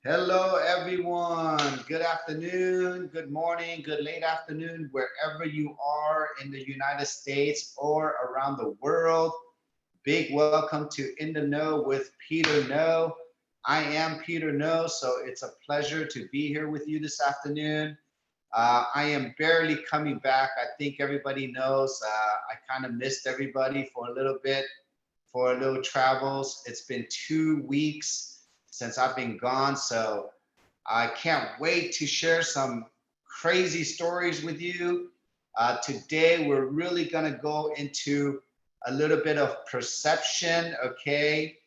Hello, everyone. Good afternoon, good morning, good late afternoon, wherever you are in the United States or around the world. Big welcome to In the Know with Peter No. I am Peter No, so it's a pleasure to be here with you this afternoon. I am barely coming back. I think everybody knows I kind of missed everybody for a little bit, for a little travels. It's been 2 weeks since I've been gone, so I can't wait to share some crazy stories with you. Today, we're really going to go into a little bit of perception, okay?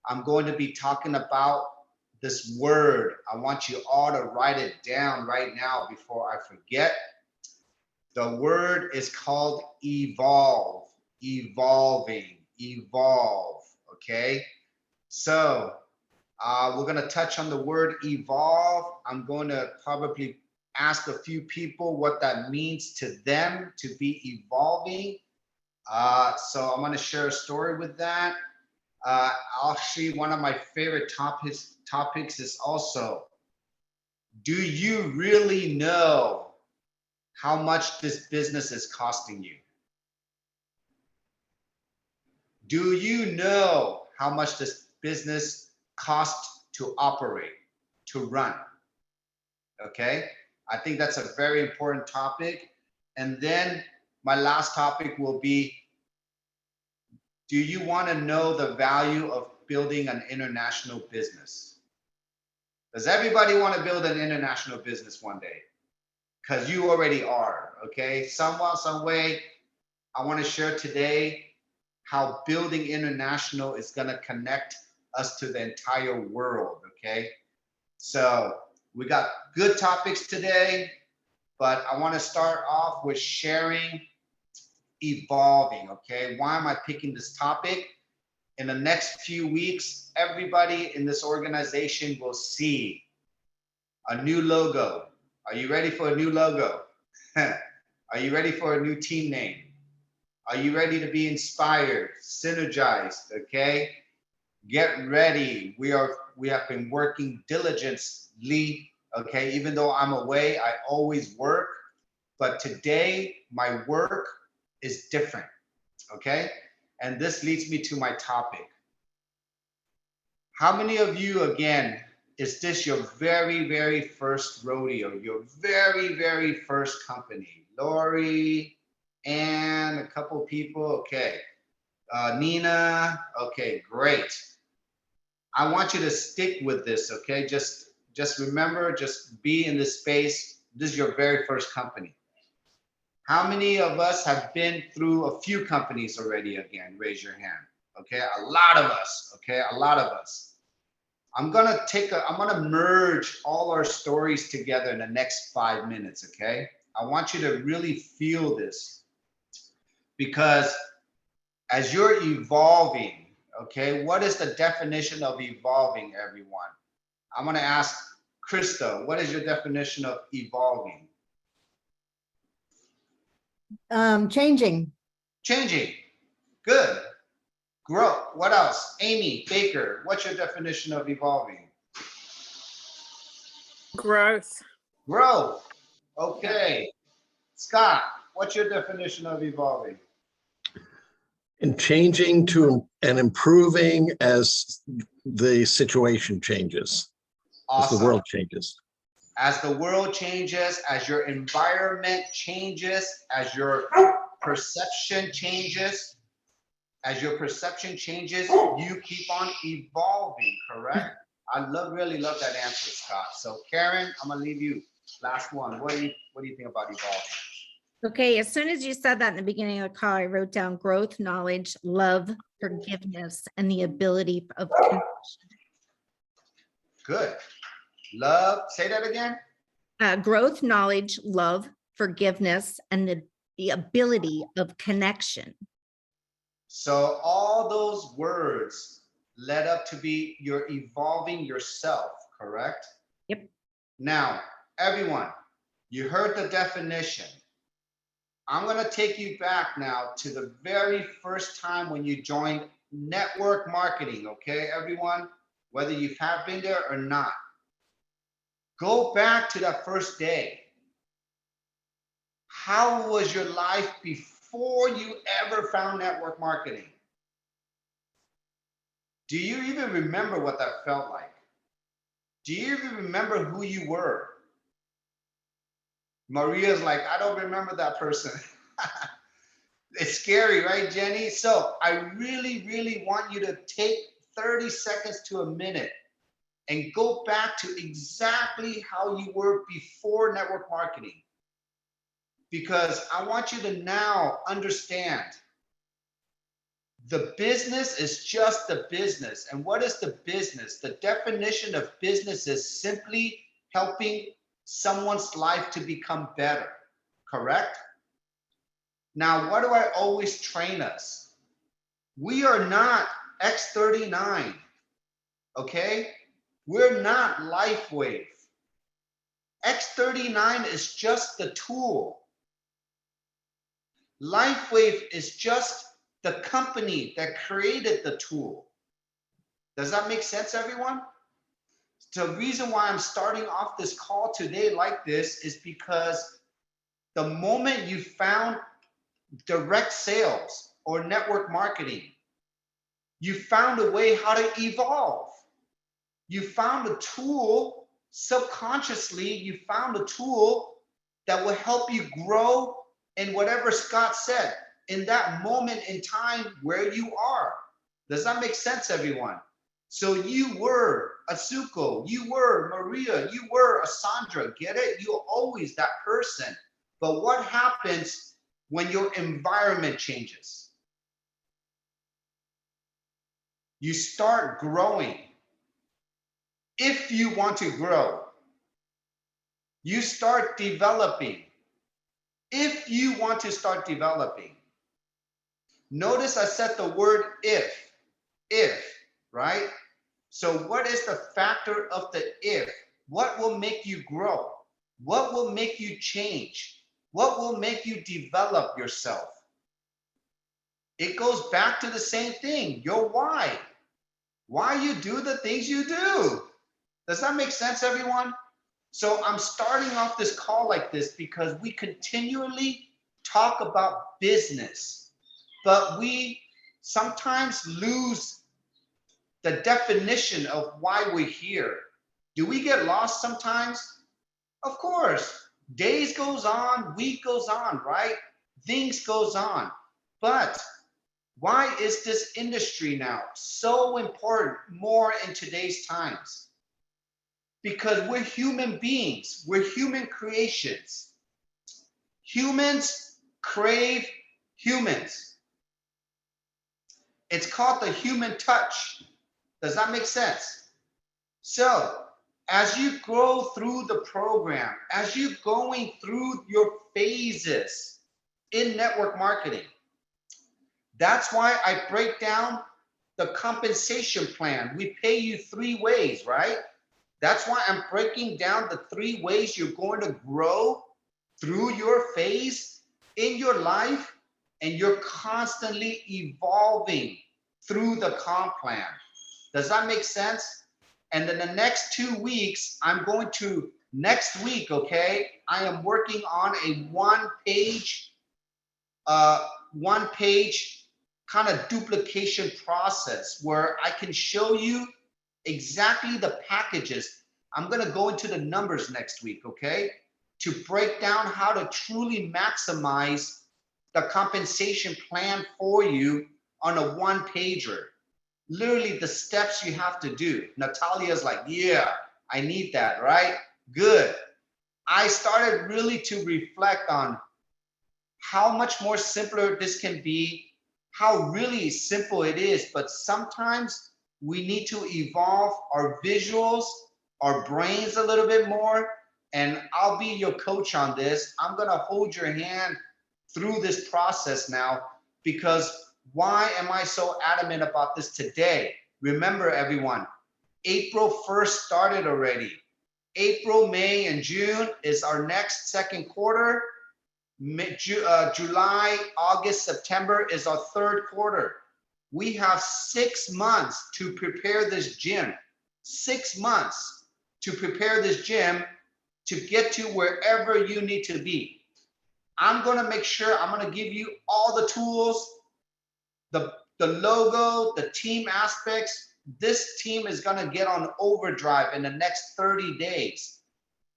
I'm going to be talking about this word. I want you all to write it down right now before I forget. The word is called evolve, evolving, evolve, okay? So, we're going to touch on the word evolve. I'm going to probably ask a few people what that means to them to be evolving. So I'm going to share a story with that. Actually, one of my favorite topics is also, do you really know how much this business is costing you? Do you know how much this business costs to operate, to run? Okay, I think that's a very important topic. And then my last topic will be, do you want to know the value of building an international business? Does everybody want to build an international business one day? Because you already are, okay? Somehow, some way, I want to share today how building international is going to connect us to the entire world, okay? So we got good topics today, but I want to start off with sharing evolving, okay? Why am I picking this topic? In the next few weeks, everybody in this organization will see a new logo. Are you ready for a new logo? Are you ready for a new team name? Are you ready to be inspired, synergized, okay? Get ready. We have been working diligently, okay? Even though I'm away, I always work, but today my work is different, okay? And this leads me to my topic. How many of you, again, is this your very, very first rodeo, your very, very first company? Lori, and a couple people, okay. Nina, okay, great. I want you to stick with this, okay? Just remember, just be in this space. This is your very first company. How many of us have been through a few companies already again? Raise your hand. Okay, a lot of us. Okay, a lot of us. I'm gonna merge all our stories together in the next 5 minutes, okay? I want you to really feel this because as you're evolving, okay, what is the definition of evolving, everyone? I'm gonna ask Krista, what is your definition of evolving? Changing. Changing. Good. Grow. What else? Amy Baker, what's your definition of evolving? Growth. Grow. Okay. Scott, what's your definition of evolving? And changing to and improving as the situation changes, Awesome. as the world changes. As the world changes, as your environment changes, as your perception changes, you keep on evolving, correct? Really love that answer, Scott. So Karen, I'm gonna leave you. Last one. What do you think about evolving? Okay, as soon as you said that in the beginning of the call, I wrote down growth, knowledge, love, forgiveness, and the ability of connection. Good. Love. Say that again. Growth, knowledge, love, forgiveness, and the ability of connection. So all those words led up to be you're evolving yourself, correct? Yep. Now, everyone, you heard the definition. I'm going to take you back now to the very first time when you joined network marketing, okay, everyone? Whether you have been there or not. Go back to that first day. How was your life before you ever found network marketing? Do you even remember what that felt like? Do you even remember who you were? Maria's like, I don't remember that person. It's scary, right, Jenny? So I really, really want you to take 30 seconds to a minute and go back to exactly how you were before network marketing. Because I want you to now understand the business is just the business. And what is the business? The definition of business is simply helping someone's life to become better, correct? Now, what do I always train us? We are not X39, okay? We're not Lifewave. X39 is just the tool. Lifewave is just the company that created the tool. Does that make sense, everyone? The reason why I'm starting off this call today like this is because the moment you found direct sales or network marketing, you found a way how to evolve. You found a tool, subconsciously, you found a tool that will help you grow in whatever Scott said, in that moment in time where you are. Does that make sense, everyone? So you were Asuko, you were Maria, you were Asandra, get it? You're always that person. But what happens when your environment changes? You start growing. If you want to grow, you start developing. If you want to start developing. Notice I said the word if, right? So what is the factor of the if? What will make you grow? What will make you change? What will make you develop yourself? It goes back to the same thing, your why. Why you do the things you do. Does that make sense, everyone? So I'm starting off this call like this because we continually talk about business, but we sometimes lose the definition of why we're here. Do we get lost sometimes? Of course. Days goes on, week goes on, right? Things goes on. But why is this industry now so important more in today's times? Because we're human beings, we're human creations. Humans crave humans. It's called the human touch. Does that make sense? So, as you grow through the program, as you're going through your phases in network marketing, that's why I break down the compensation plan. We pay you 3 ways, right? That's why I'm breaking down the 3 ways you're going to grow through your phase in your life, and you're constantly evolving through the comp plan. Does that make sense? And then the next 2 weeks, I'm going to, next week, okay, I am working on a one-page kind of duplication process where I can show you exactly the packages. I'm going to go into the numbers next week, okay, to break down how to truly maximize the compensation plan for you on a one-pager. Literally the steps you have to do. Natalia's like, yeah, I need that, right? Good. I started really to reflect on how much more simpler this can be, how really simple it is, but sometimes we need to evolve our visuals, our brains a little bit more, and I'll be your coach on this. I'm gonna hold your hand through this process now, because why am I so adamant about this today? Remember, everyone, April 1st started already. April, May, and June is our next second quarter. July, August, September is our third quarter. We have 6 months to prepare this gym. 6 months. to prepare this gym to get to wherever you need to be. I'm gonna make sure I'm gonna give you all the tools, the logo, the team aspects. This team is gonna get on overdrive in the next 30 days.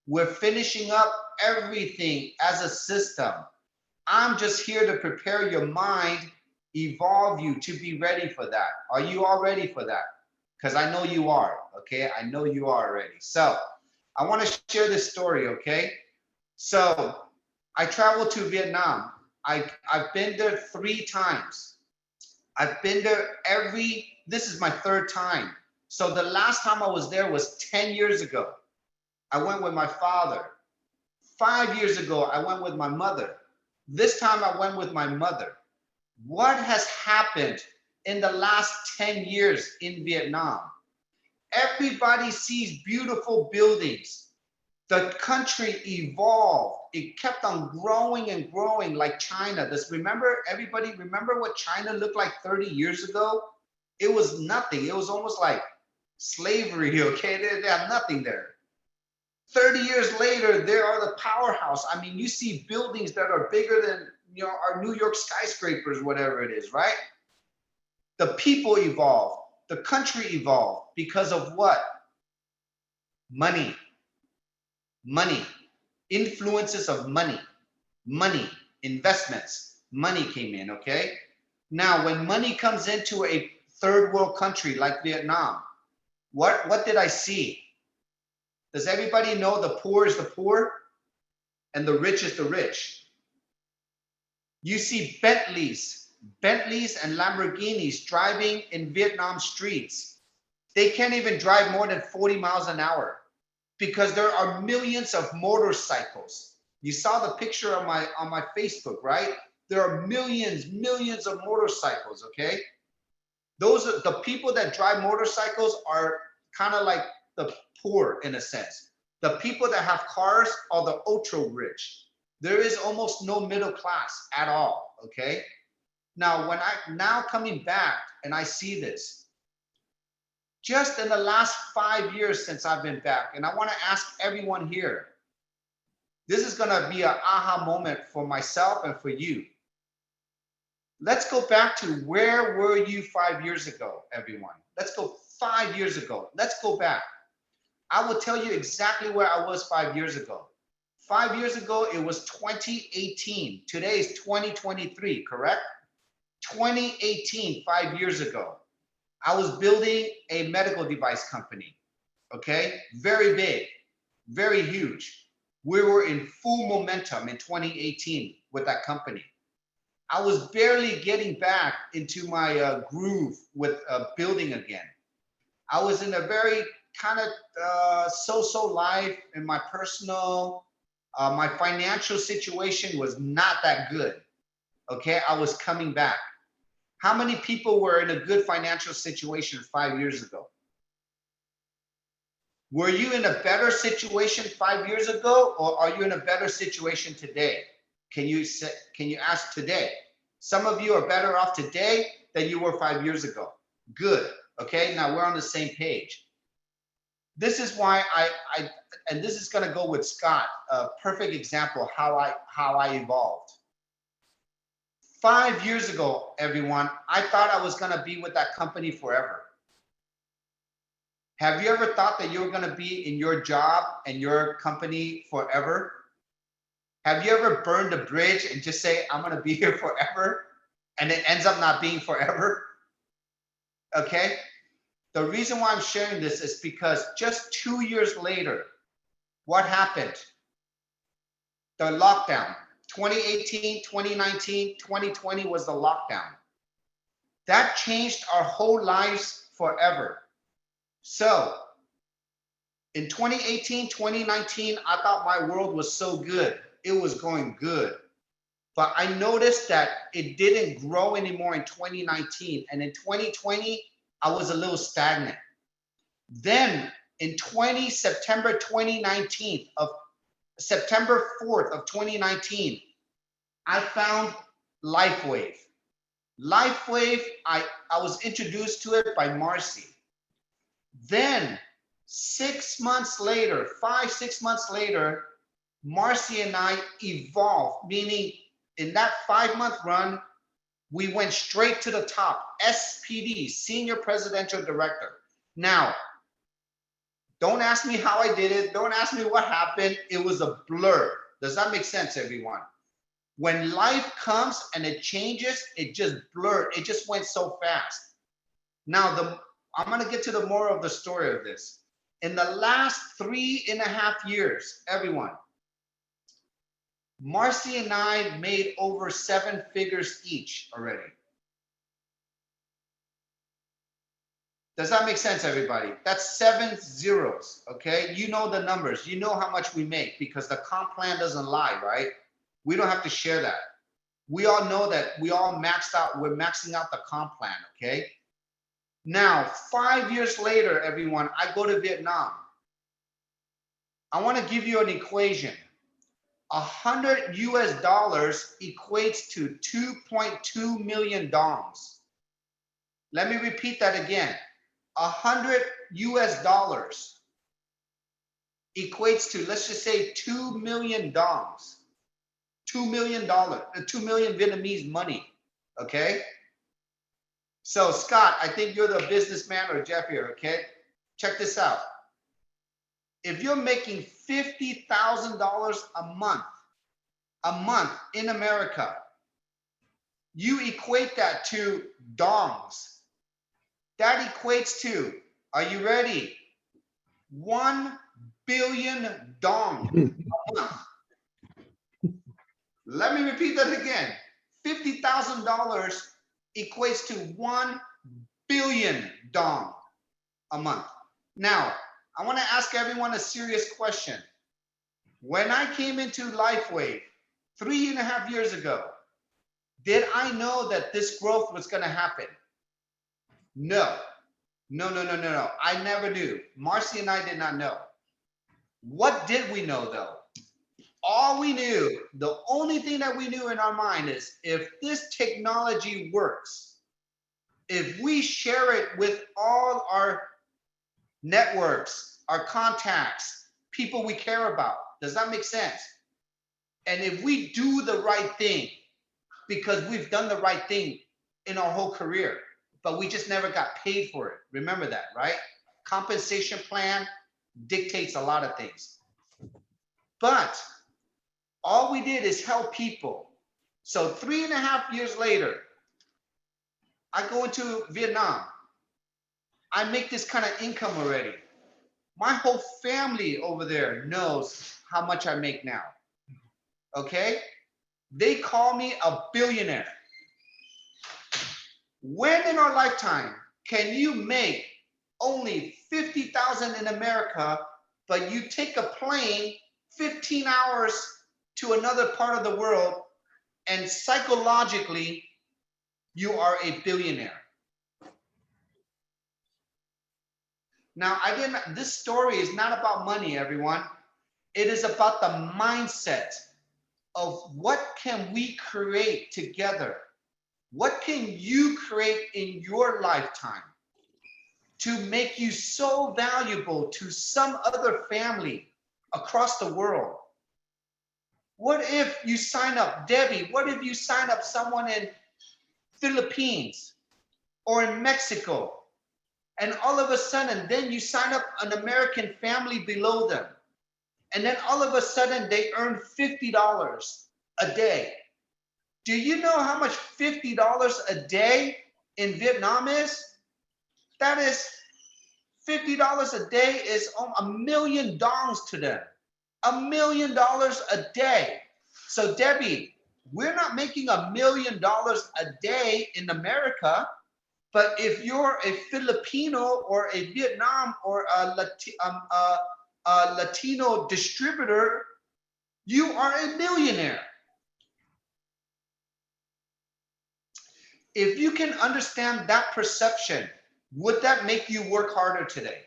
We're finishing up everything as a system. I'm just here to prepare your mind, evolve you to be ready for that. Are you all ready for that? Because I know you are, okay? I know you are already. So I want to share this story, okay? So I traveled to Vietnam. I've been there 3 times. I've been there this is my 3rd time. So the last time I was there was 10 years ago. I went with my father. 5 years ago, I went with my mother. This time I went with my mother. What has happened in the last 10 years in Vietnam? Everybody sees beautiful buildings. The country evolved. It kept on growing and growing like China. Everybody remember what China looked like 30 years ago? It was nothing. It was almost like slavery, okay? They have nothing there. 30 years later, they are the powerhouse. I mean, you see buildings that are bigger than, our New York skyscrapers, whatever it is, right? The people evolved. The country evolved because of what? Money. Money. Influences of money. Money. Investments. Money came in, okay? Now, when money comes into a 3rd world country like Vietnam, what did I see? Does everybody know the poor is the poor and the rich is the rich? You see Bentleys and Lamborghinis driving in Vietnam streets. They can't even drive more than 40 miles an hour because there are millions of motorcycles. You saw the picture on my Facebook, right? There are millions of motorcycles, okay? Those are the people that drive motorcycles are kind of like the poor in a sense. The people that have cars are the ultra rich. There is almost no middle class at all, okay? Now, now coming back and I see this, just in the last 5 years since I've been back, and I want to ask everyone here, this is gonna be an aha moment for myself and for you. Let's go back to where were you 5 years ago, everyone? Let's go 5 years ago. Let's go back. I will tell you exactly where I was 5 years ago. 5 years ago, it was 2018. Today is 2023, correct? 2018, 5 years ago. I was building a medical device company, okay? Very big, very huge. We were in full momentum in 2018 with that company. I was barely getting back into my groove with building again. I was in a very kind of so-so life in my personal, my financial situation was not that good. Okay, I was coming back. How many people were in a good financial situation 5 years ago? Were you in a better situation 5 years ago, or are you in a better situation today? Can you ask today? Some of you are better off today than you were 5 years ago. Good. Okay, now we're on the same page. This is why and this is going to go with Scott, a perfect example how I evolved. 5 years ago, everyone, I thought I was going to be with that company forever. Have you ever thought that you were going to be in your job and your company forever? Have you ever burned a bridge and just say, I'm going to be here forever, and it ends up not being forever? Okay? The reason why I'm sharing this is because just 2 years later, what happened? The lockdown. 2018, 2019, 2020 was the lockdown. That changed our whole lives forever. So in 2018, 2019, I thought my world was so good. It was going good. But I noticed that it didn't grow anymore in 2019. And in 2020, I was a little stagnant. Then in September 2019, September 4th of 2019, I found Lifewave. Lifewave, I was introduced to it by Marcy. Then 6 months later, 5-6 months later, Marcy and I evolved, meaning in that 5-month run, we went straight to the top, SPD, Senior Presidential Director. Now, don't ask me how I did it. Don't ask me what happened. It was a blur. Does that make sense, everyone? When life comes and it changes, it just blurred. It just went so fast. Now, I'm going to get to the moral of the story of this. In the last 3.5 years, everyone, Marcy and I made over 7 figures each already. Does that make sense, everybody? That's 7 zeros, okay? You know the numbers. You know how much we make because the comp plan doesn't lie, right? We don't have to share that. We all know that we all maxed out. We're maxing out the comp plan, okay? Now, 5 years later, everyone, I go to Vietnam. I want to give you an equation. $100 US equates to 2.2 million dongs. Let me repeat that again. $100 US equates to, let's just say, 2 million dongs. $2 million, 2 million Vietnamese money, okay? So Scott, I think you're the businessman or Jeff here, okay? Check this out. If you're making $50,000 a month in America, you equate that to dongs. That equates to, are you ready? 1 billion dong a month. Let me repeat that again. $50,000 equates to 1 billion dong a month. Now, I want to ask everyone a serious question. When I came into Lifewave 3.5 years ago, did I know that this growth was going to happen? No. No. I never knew. Marcy and I did not know. What did we know though? All we knew, the only thing that we knew in our mind is if this technology works, if we share it with all our networks, our contacts, people we care about, does that make sense? And if we do the right thing, because we've done the right thing in our whole career, but we just never got paid for it. Remember that, right? Compensation plan dictates a lot of things. But all we did is help people. So 3.5 years later, I go into Vietnam. I make this kind of income already. My whole family over there knows how much I make now. Okay? They call me a billionaire. When in our lifetime can you make only 50,000 in America, but you take a plane 15 hours to another part of the world and psychologically you are a billionaire? Now, this story is not about money, everyone. It is about the mindset of what can we create together? What can you create in your lifetime to make you so valuable to some other family across the world? What if you sign up, Debbie, what if you sign up someone in Philippines or in Mexico, and all of a sudden, then you sign up an American family below them, and then all of a sudden they earn $50 a day. Do you know how much $50 a day in Vietnam is? That is $50 a day is $1 million to them. $1 million a day. So Debbie, we're not making $1 million a day in America, but if you're a Filipino or a Vietnam or a Latino distributor, you are a millionaire. If you can understand that perception, would that make you work harder today?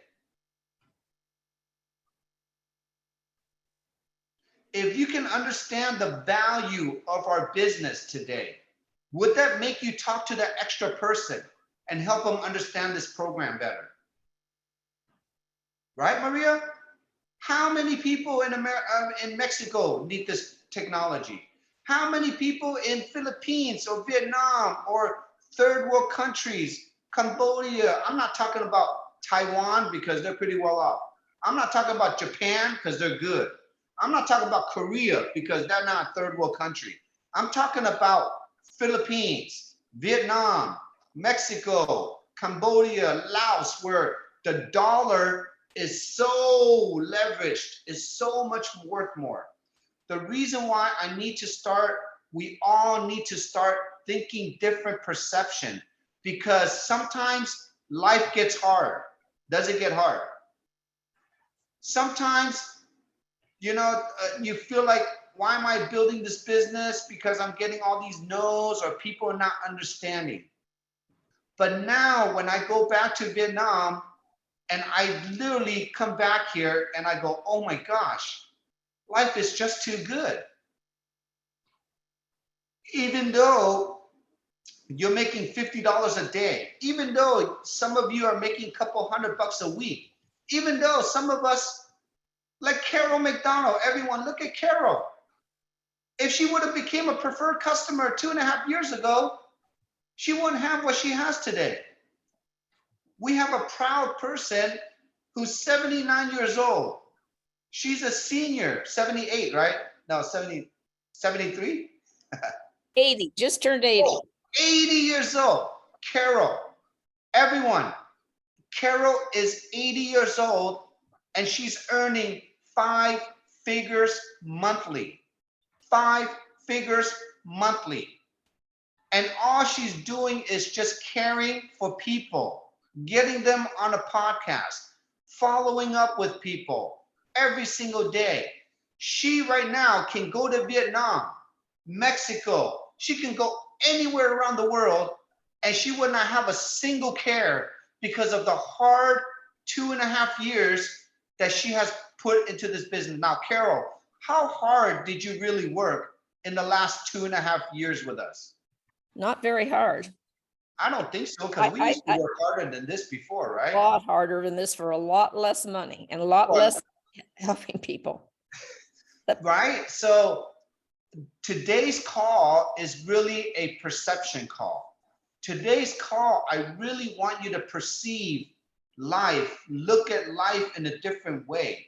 If you can understand the value of our business today, would that make you talk to that extra person and help them understand this program better? right, Maria? How many people in Mexico need this technology? How many people in Philippines or Vietnam or third world countries, Cambodia? I'm not talking about Taiwan because they're pretty well off. I'm not talking about Japan because they're good. I'm not talking about Korea because they're not a third world country. I'm talking about Philippines, Vietnam, Mexico, Cambodia, Laos, where the dollar is so leveraged, is so much worth more. The reason why we all need to start thinking different perception, because sometimes life gets hard. Does it get hard? Sometimes, you feel like, why am I building this business? Because I'm getting all these no's or people are not understanding. But now when I go back to Vietnam and I literally come back here and I go, oh my gosh, life is just too good. Even though you're making $50 a day, even though some of you are making a couple $100 a week, even though some of us, like Carol McDonald, everyone, look at Carol. If she would have became a preferred customer 2.5 years ago, she wouldn't have what she has today. We have a proud person who's 79 years old. She's a senior, 78, right? No, 70, 73? 80, just turned 80. Oh, 80 years old. Carol, everyone, Carol is 80 years old and she's earning 5 figures monthly. 5 figures monthly. And all she's doing is just caring for people, getting them on a podcast, following up with people every single day. She right now can go to Vietnam, Mexico. She can go anywhere around the world and she would not have a single care because of the hard 2.5 years that she has put into this business. Now, Carol, how hard did you really work in the last 2.5 years with us? Not very hard. I don't think so, because we used to work harder than this before, right? A lot harder than this for a lot less money and a lot less helping people. Right? So today's call is really a perception call. Today's call, I really want you to perceive life, look at life in a different way.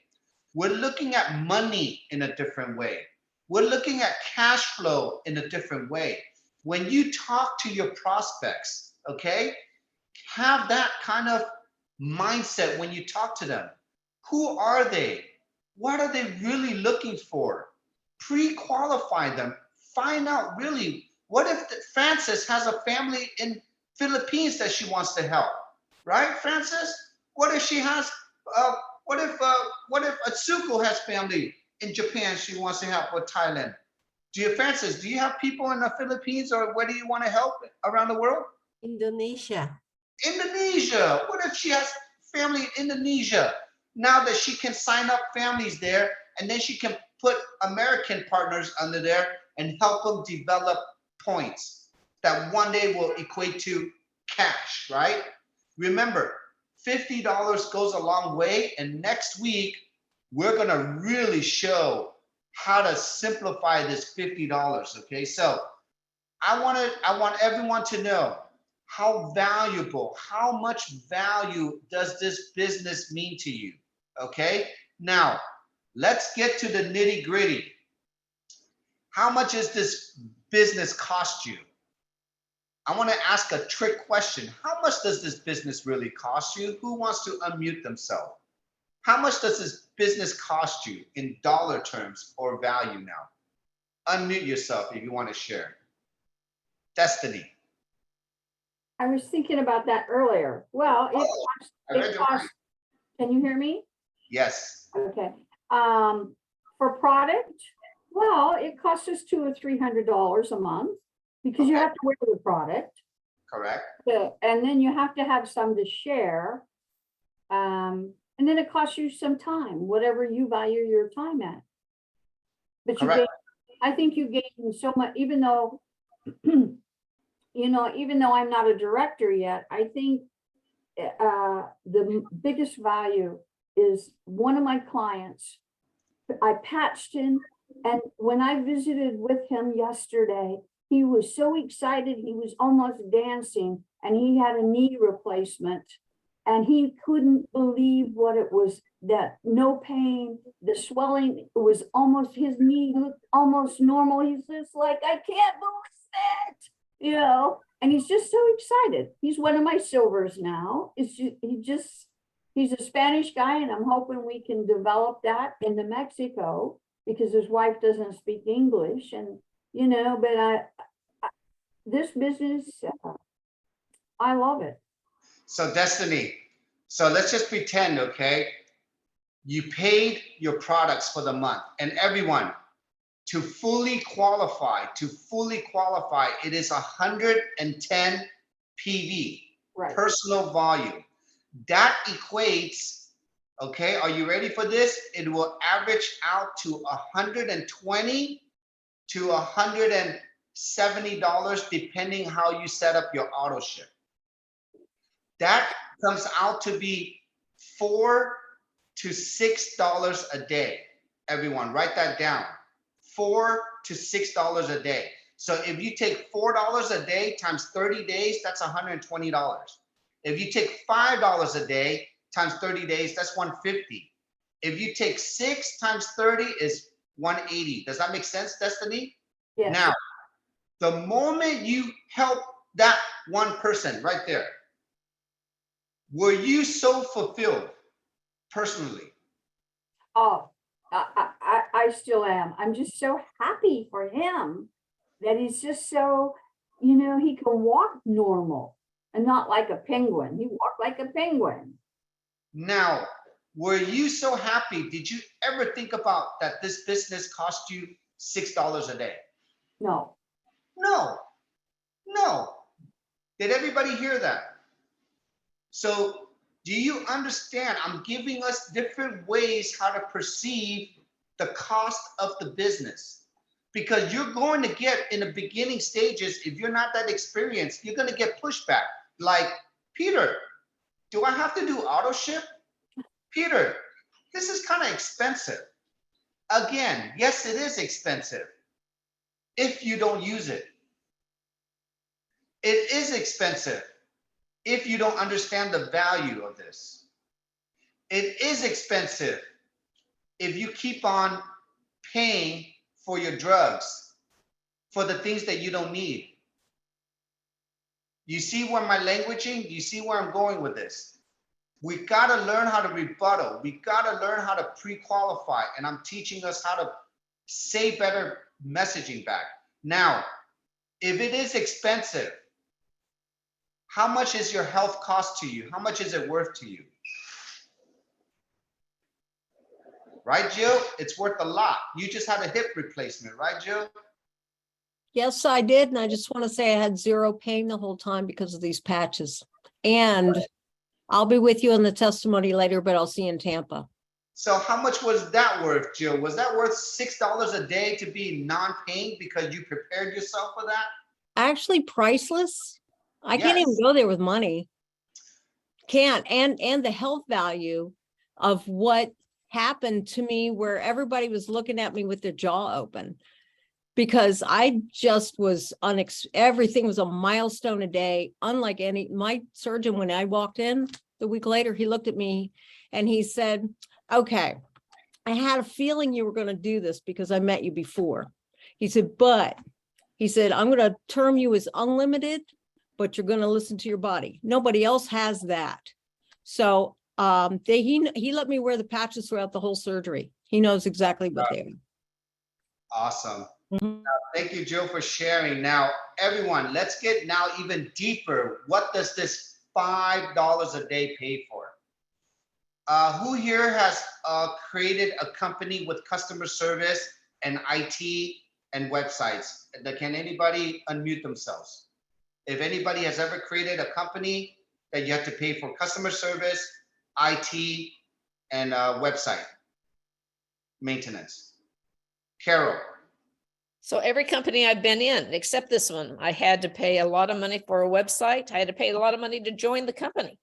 We're looking at money in a different way. We're looking at cash flow in a different way. When you talk to your prospects, okay, have that kind of mindset when you talk to them. Who are they? What are they really looking for? Pre-qualify them. Find out really, what if Frances has a family in Philippines that she wants to help, right, Frances? What if she has, what if Atsuko has family in Japan she wants to help with Thailand? Francis, do you have people in the Philippines or where do you want to help around the world? Indonesia. Indonesia. What if she has family in Indonesia? Now that she can sign up families there and then she can put American partners under there and help them develop points that one day will equate to cash, right? Remember, $50 goes a long way, and next week we're gonna really show how to simplify this $50, okay? So I want everyone to know how valuable, how much value does this business mean to you, okay? Now, let's get to the nitty gritty. How much is this business cost you? I want to ask a trick question. How much does this business really cost you? Who wants to unmute themselves? How much does this business cost you in dollar terms or value now? Unmute yourself if you want to share. Destiny. I was thinking about that earlier. Well, it costs, can you hear me? Yes. Okay. For product, well, it costs us $200 or $300 a month because you have to wear the product. Correct. And then you have to have some to share. And then it costs you some time, whatever you value your time at. But you gain, I think you gain so much, even though, even though I'm not a director yet, I think the biggest value is one of my clients. I patched him, and when I visited with him yesterday, he was so excited, he was almost dancing, and he had a knee replacement. And he couldn't believe what it was, that no pain, the swelling was almost, his knee looked almost normal. He's just like, I can't believe it, you know, and he's just so excited. He's one of my silvers now. He's a Spanish guy, and I'm hoping we can develop that into Mexico because his wife doesn't speak English. And, you know, but this business, I love it. So Destiny, so let's just pretend, okay? You paid your products for the month, and everyone, to fully qualify, it is 110 PV, Right. personal volume. That equates, okay, are you ready for this? It will average out to $120 to $170, depending how you set up your auto ship. That comes out to be $4 to $6 a day. Everyone, write that down. $4 to $6 a day. So if you take $4 a day times 30 days, that's $120. If you take $5 a day times 30 days, that's $150. If you take 6 times 30 is $180. Does that make sense, Destiny? Yes. Now, the moment you help that one person right there, were you so fulfilled personally? Oh, I still am. I'm just so happy for him that he's just so, you know, he can walk normal and not like a penguin. He walked like a penguin. Now, were you so happy? Did you ever think about that this business cost you $6 a day? No. No, no. Did everybody hear that? So do you understand? I'm giving us different ways how to perceive the cost of the business, because you're going to get in the beginning stages, if you're not that experienced, you're going to get pushback. Like, Peter, do I have to do auto ship? Peter, this is kind of expensive. Again, yes, it is expensive if you don't use it. It is expensive if you don't understand the value of this. It is expensive if you keep on paying for your drugs, for the things that you don't need. You see where my languaging, you see where I'm going with this? We gotta learn how to rebuttal. We gotta learn how to pre-qualify, and I'm teaching us how to say better messaging back. Now, if it is expensive, how much is your health cost to you? How much is it worth to you? Right, Jill? It's worth a lot. You just had a hip replacement, right, Jill? Yes, I did. And I just want to say I had zero pain the whole time because of these patches. And I'll be with you on the testimony later, but I'll see you in Tampa. So how much was that worth, Jill? Was that worth $6 a day to be non-paying because you prepared yourself for that? Actually, priceless. I can't even Yes. go there with money. Can't. And the health value of what happened to me, where everybody was looking at me with their jaw open, because I just was everything was a milestone a day, unlike my surgeon. When I walked in the week later, he looked at me and he said, okay, I had a feeling you were going to do this because I met you before. He said, but he said, I'm going to term you as unlimited, but you're going to listen to your body. Nobody else has that. So he let me wear the patches throughout the whole surgery. He knows exactly what they are. Awesome. Mhm. Thank you, Jill, for sharing. Now, everyone, let's get now even deeper. What does this $5 a day pay for? Who here has created a company with customer service and IT and websites? Can anybody unmute themselves? If anybody has ever created a company that you have to pay for customer service, IT, and website maintenance. Carol. So every company I've been in, except this one, I had to pay a lot of money for a website. I had to pay a lot of money to join the company.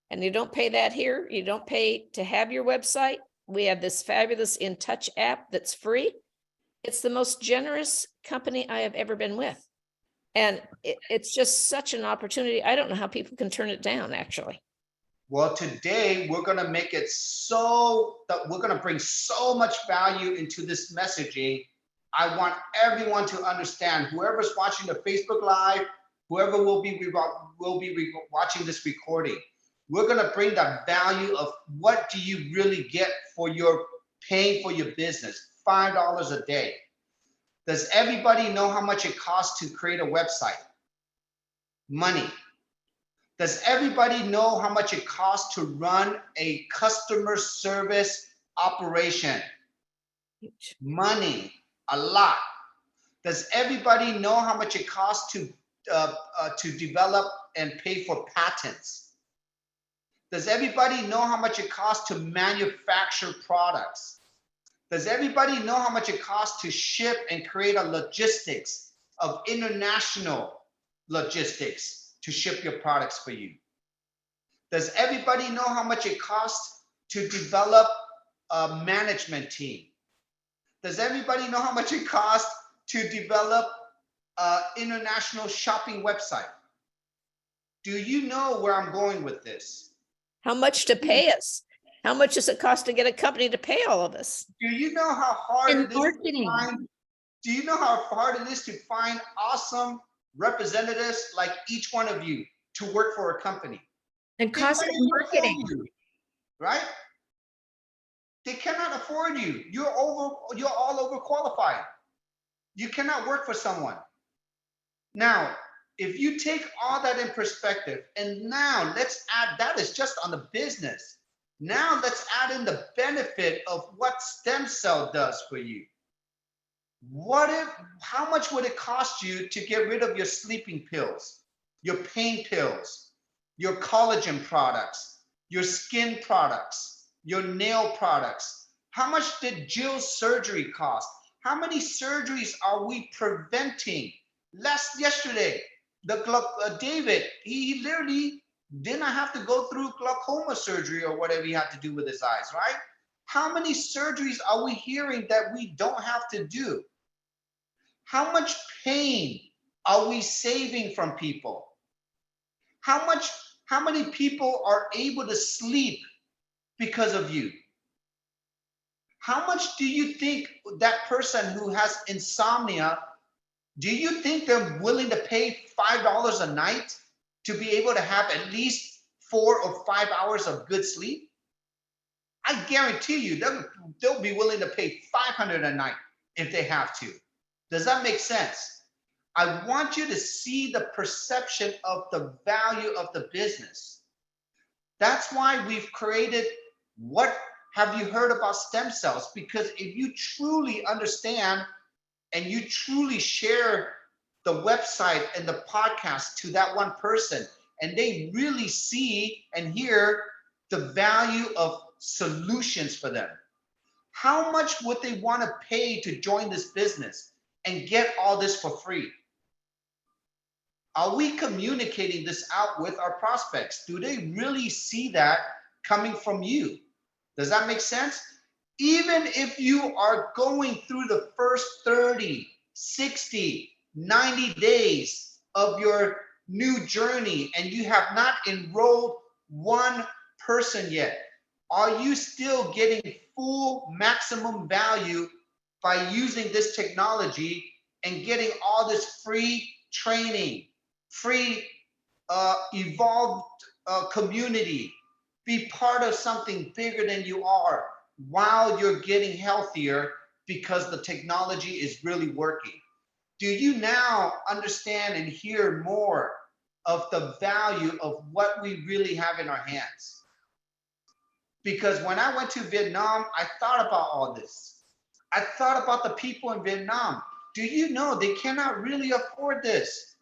And you don't pay that here. You don't pay to have your website. We have this fabulous In Touch app that's free. It's the most generous company I have ever been with. And it's just such an opportunity. I don't know how people can turn it down, actually. Well, today we're going to make it so that we're going to bring so much value into this messaging. I want everyone to understand, whoever's watching the Facebook Live, whoever will be watching this recording, we're going to bring the value of what do you really get for your paying for your business, $5 a day. Does everybody know how much it costs to create a website? Money. Does everybody know how much it costs to run a customer service operation? Money, a lot. Does everybody know how much it costs to develop and pay for patents? Does everybody know how much it costs to manufacture products? Does everybody know how much it costs to ship and create a logistics of international logistics to ship your products for you? Does everybody know how much it costs to develop a management team? Does everybody know how much it costs to develop an international shopping website? Do you know where I'm going with this? How much to pay us? How much does it cost to get a company to pay all of us? Do you know how hard And it is marketing. to find? Do you know how hard it is to find awesome representatives like each one of you to work for a company? And They cost can't of even marketing. afford you, right? They cannot afford you. You're all overqualified. You cannot work for someone. Now, if you take all that in perspective, and now let's add, that is just on the business. Now let's add in the benefit of what stem cell does for you. How much would it cost you to get rid of your sleeping pills, your pain pills, your collagen products, your skin products, your nail products? How much did Jill's surgery cost? How many surgeries are we preventing? Yesterday, David, he literally didn't have to go through glaucoma surgery or whatever he had to do with his eyes, right? How many surgeries are we hearing that we don't have to do? How much pain are we saving from people? How many people are able to sleep because of you? How much do you think that person who has insomnia, do you think they're willing to pay $5 a night to be able to have at least 4 or 5 hours of good sleep? I guarantee you they'll be willing to pay $500 a night if they have to. Does that make sense? I want you to see the perception of the value of the business. That's why we've created what have you heard about stem cells? Because if you truly understand and you truly share the website and the podcast to that one person, and they really see and hear the value of solutions for them, how much would they want to pay to join this business and get all this for free? Are we communicating this out with our prospects? Do they really see that coming from you? Does that make sense? Even if you are going through the first 30, 60, 90 days of your new journey and you have not enrolled one person yet, are you still getting full maximum value by using this technology and getting all this free training, free evolved community, be part of something bigger than you are while you're getting healthier because the technology is really working? Do you now understand and hear more of the value of what we really have in our hands? Because when I went to Vietnam, I thought about all this. I thought about the people in Vietnam. Do you know they cannot really afford this?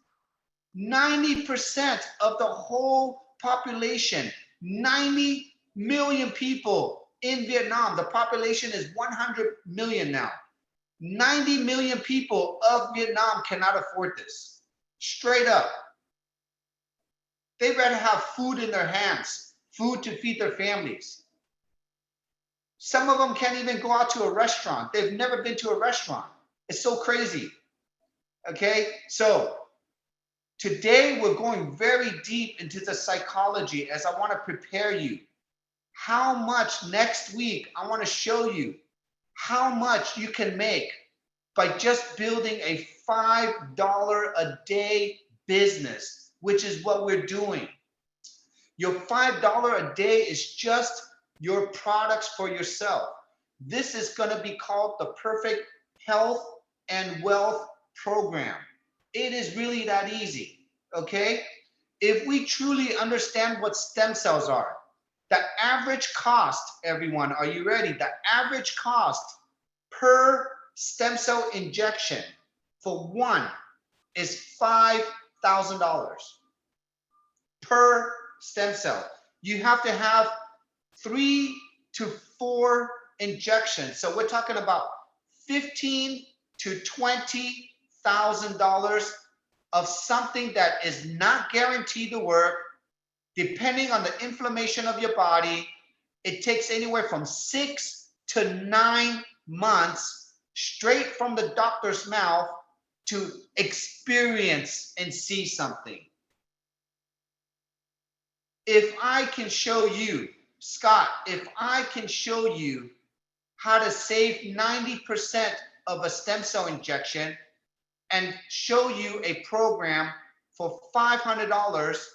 90% of the whole population, 90 million people in Vietnam, the population is 100 million now. 90 million people of Vietnam cannot afford this. Straight up. They better have food in their hands food to feed their families. Some of them can't even go out to a restaurant. They've never been to a restaurant. It's so crazy. Okay, so today we're going very deep into the psychology as I want to prepare you. How much next week I want to show you how much you can make by just building a $5 a day business, which is what we're doing. Your $5 a day is just your products for yourself. This is going to be called the Perfect Health and Wealth Program. It is really that easy, okay? If we truly understand what stem cells are, the average cost, everyone, are you ready? The average cost per stem cell injection for one is $5,000 per stem cell. You have to have 3 to 4 injections. So we're talking about $15,000 to $20,000 of something that is not guaranteed to work. Depending on the inflammation of your body, it takes anywhere from 6 to 9 months straight from the doctor's mouth to experience and see something. If I can show you, Scott, if I can show you how to save 90% of a stem cell injection and show you a program for $500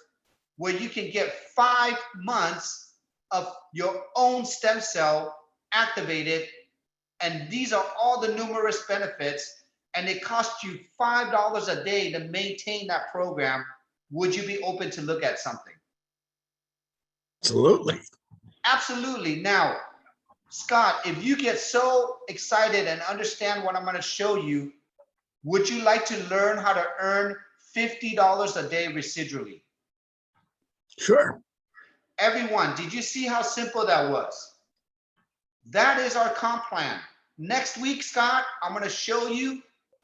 where you can get 5 months of your own stem cell activated, and these are all the numerous benefits, and it costs you $5 a day to maintain that program, would you be open to look at something? Absolutely. Absolutely. Now, Scott, if you get so excited and understand what I'm going to show you, would you like to learn how to earn $50 a day residually? Sure. Everyone, did you see how simple that was? That is our comp plan. Next week, Scott, I'm going to show you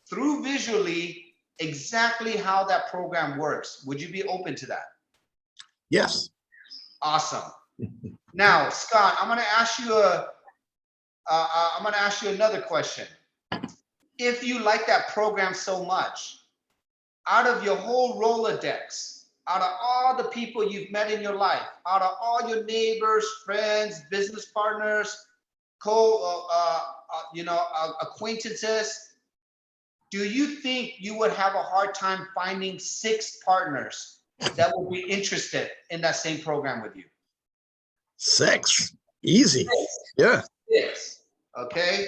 through visually exactly how that program works. Would you be open to that? Yes. Awesome. Now, Scott, I'm going to ask you another question. If you like that program so much, out of your whole Rolodex, out of all the people you've met in your life, out of all your neighbors, friends, business partners, acquaintances, do you think you would have a hard time finding 6 partners that will be interested in that same program with you? 6. Easy. Yeah. 6. Okay.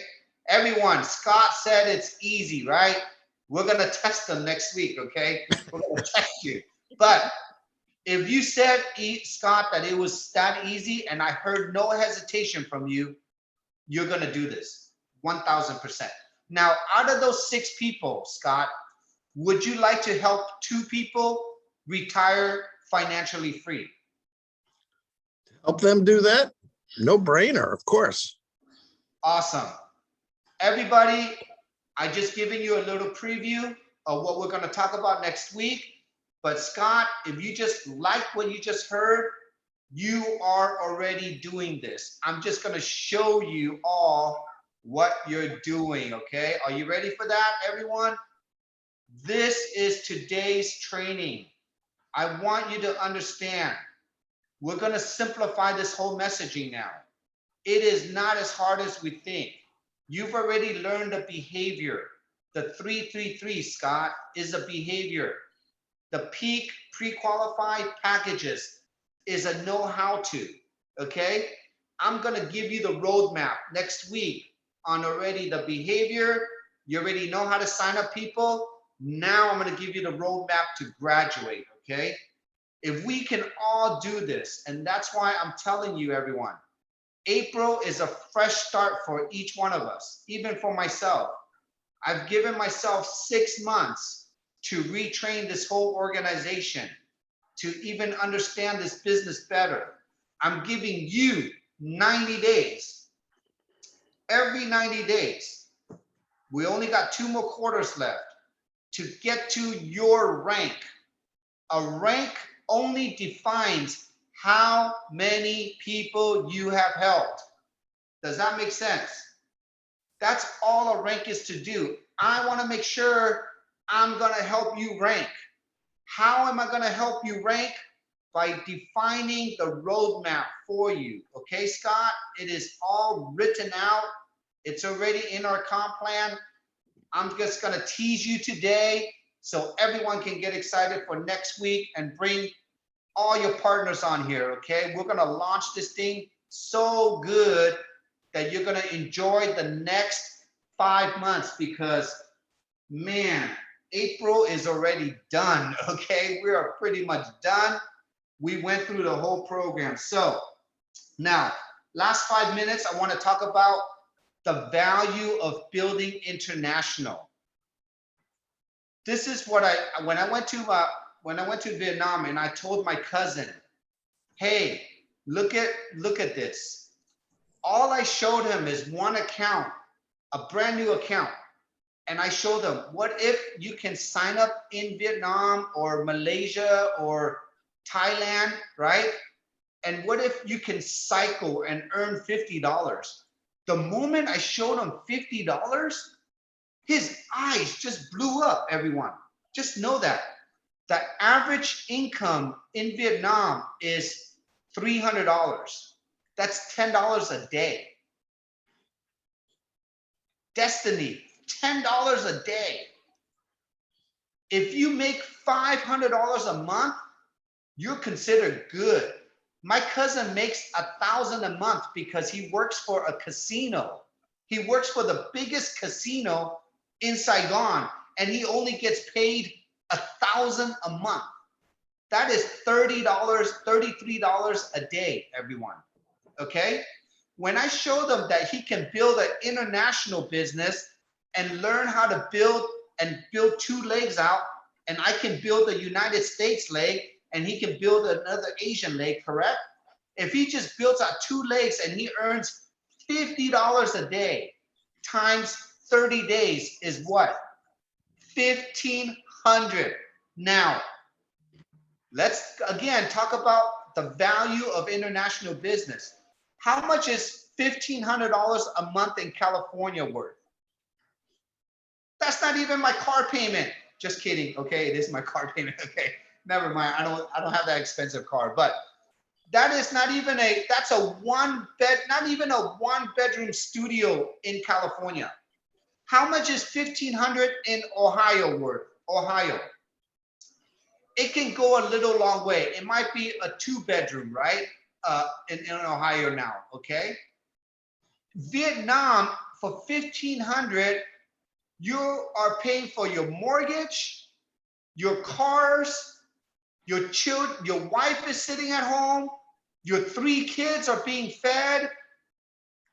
Everyone, Scott said it's easy, right? We're going to test them next week, okay? We're going to test you. But if you said, Scott, that it was that easy and I heard no hesitation from you, you're going to do this 1,000%. Now, out of those 6 people, Scott, would you like to help 2 people retire financially free? Help them do that? No brainer, of course. Awesome. Everybody, I just given you a little preview of what we're going to talk about next week. But Scott, if you just like what you just heard, you are already doing this. I'm just going to show you all what you're doing, okay? Are you ready for that, everyone? This is today's training. I want you to understand. We're going to simplify this whole messaging now. It is not as hard as we think. You've already learned a behavior. The 333, Scott, is a behavior. The peak pre-qualified packages is a know-how to, okay? I'm going to give you the roadmap next week on already the behavior. You already know how to sign up people. Now I'm going to give you the roadmap to graduate, okay? If we can all do this, and that's why I'm telling you, everyone, April is a fresh start for each one of us, even for myself. I've given myself 6 months to retrain this whole organization, to even understand this business better. I'm giving you 90 days. Every 90 days, we only got 2 more quarters left to get to your rank. A rank only defines how many people you have helped. Does that make sense? That's all a rank is to do. I want to make sure I'm going to help you rank. How am I going to help you rank? By defining the roadmap for you. Okay, Scott? It is all written out. It's already in our comp plan. I'm just going to tease you today so everyone can get excited for next week and bring all your partners on here, okay? We're going to launch this thing so good that you're going to enjoy the next 5 months because, man, April is already done, okay? We are pretty much done. We went through the whole program. So now, last 5 minutes, I want to talk about the value of building international. This is what when I went to Vietnam and I told my cousin, hey, look at this. All I showed him is one account, a brand new account. And I showed them, what if you can sign up in Vietnam or Malaysia or Thailand, right? And what if you can cycle and earn $50? The moment I showed him $50, his eyes just blew up, everyone. Just know that. The average income in Vietnam is $300. That's $10 a day. Destiny, $10 a day. If you make $500 a month, you're considered good. My cousin makes $1,000 a month because he works for a casino. He works for the biggest casino in Saigon, and he only gets paid $1,000 a month. That is $30, $33 a day, everyone. Okay? When I show them that he can build an international business and learn how to build 2 legs out, and I can build a United States leg, and he can build another Asian leg, correct? If he just builds out 2 legs and he earns $50 a day times 30 days is what? 1,500. Now, let's again talk about the value of international business. How much is $1,500 a month in California worth? That's not even my car payment. Just kidding. Okay, it is my car payment. Okay, never mind. I don't have that expensive car, but that is not even that's a not even a 1-bedroom studio in California. How much is 1,500 in Ohio worth? Ohio. It can go a little long way. It might be a 2-bedroom, right? In Ohio now, okay? Vietnam, for 1,500, you are paying for your mortgage, your cars, your children, your wife is sitting at home, your 3 kids are being fed,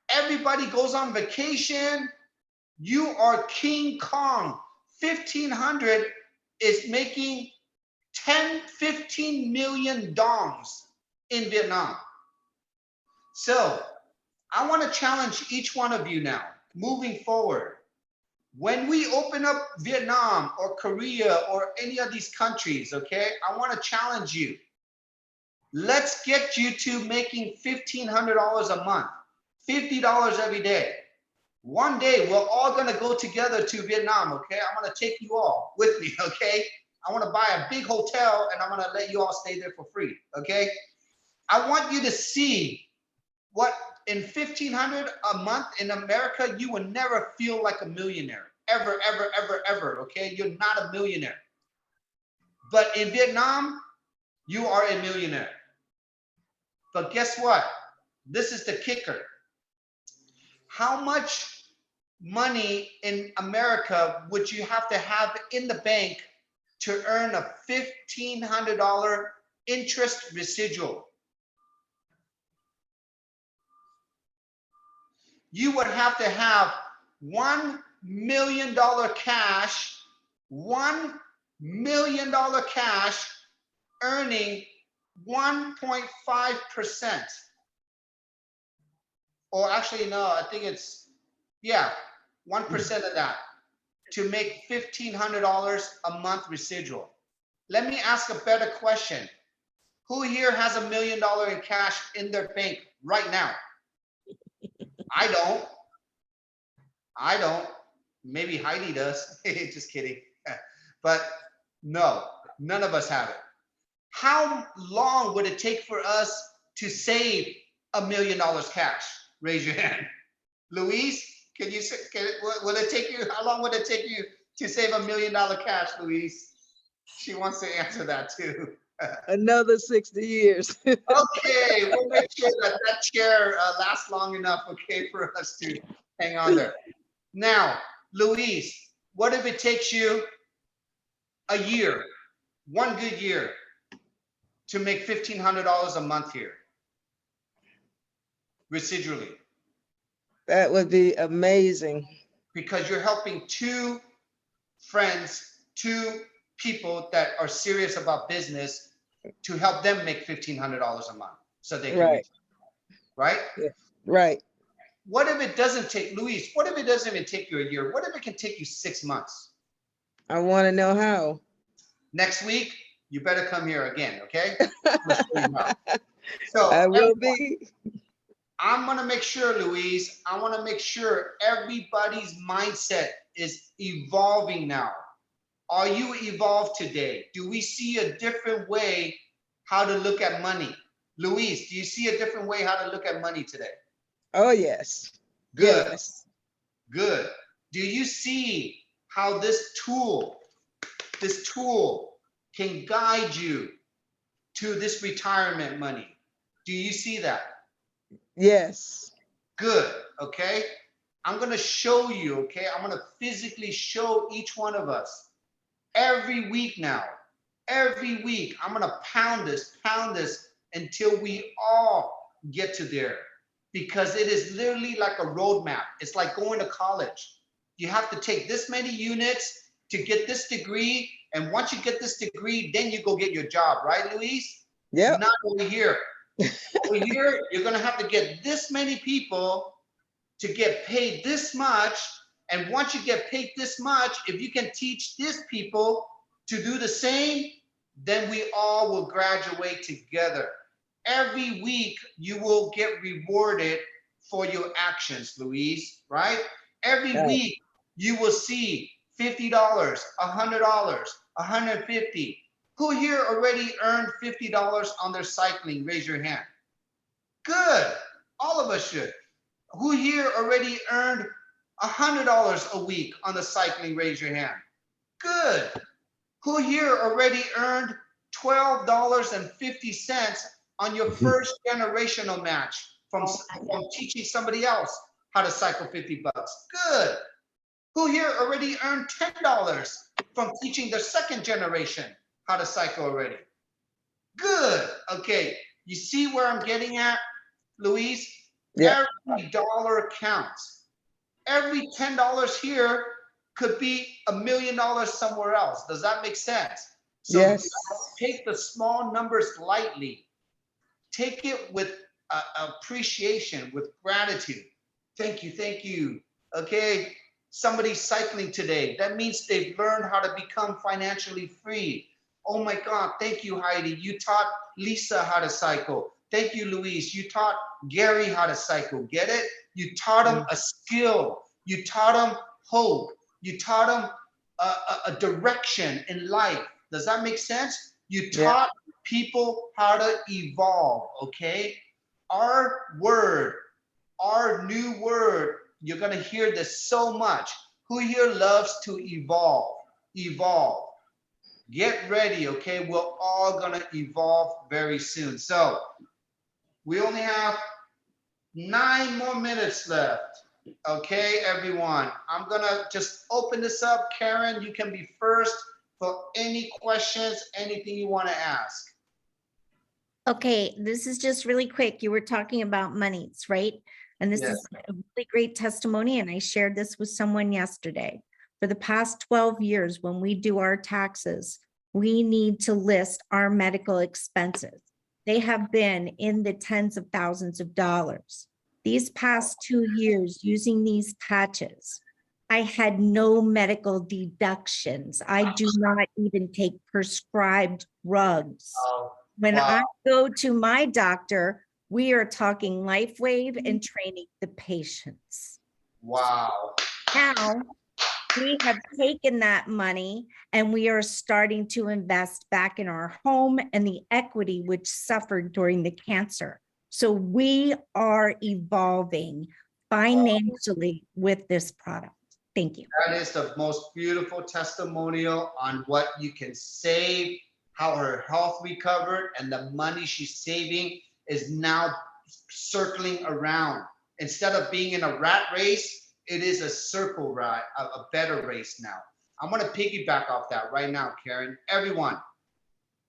everybody goes on vacation, you are King Kong. 1,500 is making 15 million dongs in Vietnam. So I want to challenge each one of you now, moving forward. When we open up Vietnam or Korea or any of these countries, okay, I want to challenge you. Let's get you to making $1,500 a month, $50 every day. One day, we're all going to go together to Vietnam, okay? I'm going to take you all with me, okay? I want to buy a big hotel and I'm going to let you all stay there for free, okay? I want you to see what in $1,500 a month in America, you will never feel like a millionaire, ever, ever, ever, ever, okay? You're not a millionaire. But in Vietnam, you are a millionaire. But guess what? This is the kicker. How much money in America would you have to have in the bank to earn a $1,500 interest residual? You would have to have $1 million cash, $1 million cash, earning 1.5%. Or actually, no, I think it's, yeah, 1% of that to make $1,500 a month residual. Let me ask a better question. Who here has $1 million in cash in their bank right now? I don't. I don't. Maybe Heidi does. Just kidding. But no, none of us have it. How long would it take for us to save $1 million cash? Raise your hand. Louise, can you say, will it take you, how long would it take you to save $1 million cash, Louise? She wants to answer that too. Another 60 years. Okay, we'll make sure that that chair lasts long enough, okay, for us to hang on there. Now, Louise, what if it takes you a year, one good year, to make $1,500 a month here, residually? That would be amazing. Because you're helping two friends, two people that are serious about business to help them make $1,500 a month so they can, Right. Right? Yeah. Right. What if it doesn't take, Luis, what if it doesn't even take you a year? What if it can take you 6 months? I want to know how. Next week, you better come here again, okay? So I will be. I'm gonna make sure, Louise, I wanna make sure everybody's mindset is evolving now. Are you evolved today? Do we see a different way how to look at money? Louise, do you see a different way how to look at money today? Oh, yes. Good, Yes. good. Do you see how this tool can guide you to this retirement money? Do you see that? Yes. Good, okay? I'm gonna show you, okay? I'm gonna physically show each one of us every week now. Every week, I'm gonna pound this until we all get to there. Because it is literally like a roadmap. It's like going to college. You have to take this many units to get this degree. And once you get this degree, then you go get your job, right, Luis? Yep. Not over here. Over here, you're gonna have to get this many people to get paid this much. And once you get paid this much, if you can teach these people to do the same, then we all will graduate together. Every week, you will get rewarded for your actions, Louise, right? Every Right. week, you will see $50, $100, $150. Who here already earned $50 on their cycling? Raise your hand. Good. All of us should. Who here already earned $100 a week on the cycling? Raise your hand. Good. Who here already earned $12.50 on your first generational match from teaching somebody else how to cycle 50 bucks? Good. Who here already earned $10 from teaching the second generation how to cycle already? Good. Okay. You see where I'm getting at, Louise? Yeah. Every dollar counts. Every $10 here could be $1 million somewhere else. Does that make sense? So Yes. take the small numbers lightly. Take it with appreciation, with gratitude. Thank you, thank you. Okay, somebody's cycling today. That means they've learned how to become financially free. Oh my God, thank you, Heidi. You taught Lisa how to cycle. Thank you, Louise. You taught Gary how to cycle. Get it? You taught him a skill. You taught him hope. You taught him a direction in life. Does that make sense? You taught people how to evolve, okay? Our word, our new word, you're gonna hear this so much. Who here loves to evolve? Evolve. Get ready, okay? We're all gonna evolve very soon. So we only have 9 more minutes left. Okay, everyone. I'm gonna just open this up. Karen, you can be first for any questions, anything you want to ask. Okay, this is just really quick. You were talking about monies, right? And this Yes. is a really great testimony, and I shared this with someone yesterday. For the past 12 years, when we do our taxes, we need to list our medical expenses. They have been in the tens of thousands of dollars. These past 2 years, using these patches, I had no medical deductions. I do not even take prescribed drugs. When Wow. I go to my doctor, we are talking Lifewave and training the patients. Wow. Now, we have taken that money and we are starting to invest back in our home and the equity which suffered during the cancer. So we are evolving financially with this product. Thank you. That is the most beautiful testimonial on what you can save, how her health recovered, and the money she's saving is now circling around. Instead of being in a rat race, it is a circle ride, a better race now. I'm going to piggyback off that right now, Karen. Everyone,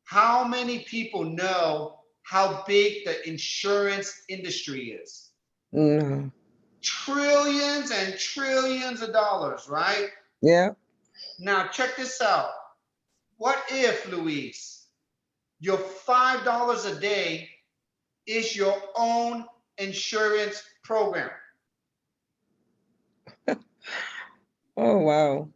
how many people know how big the insurance industry is? No. Trillions and trillions of dollars, right? Yeah. Now, check this out. What if, Luis, your $5 a day is your own insurance program? Oh, wow.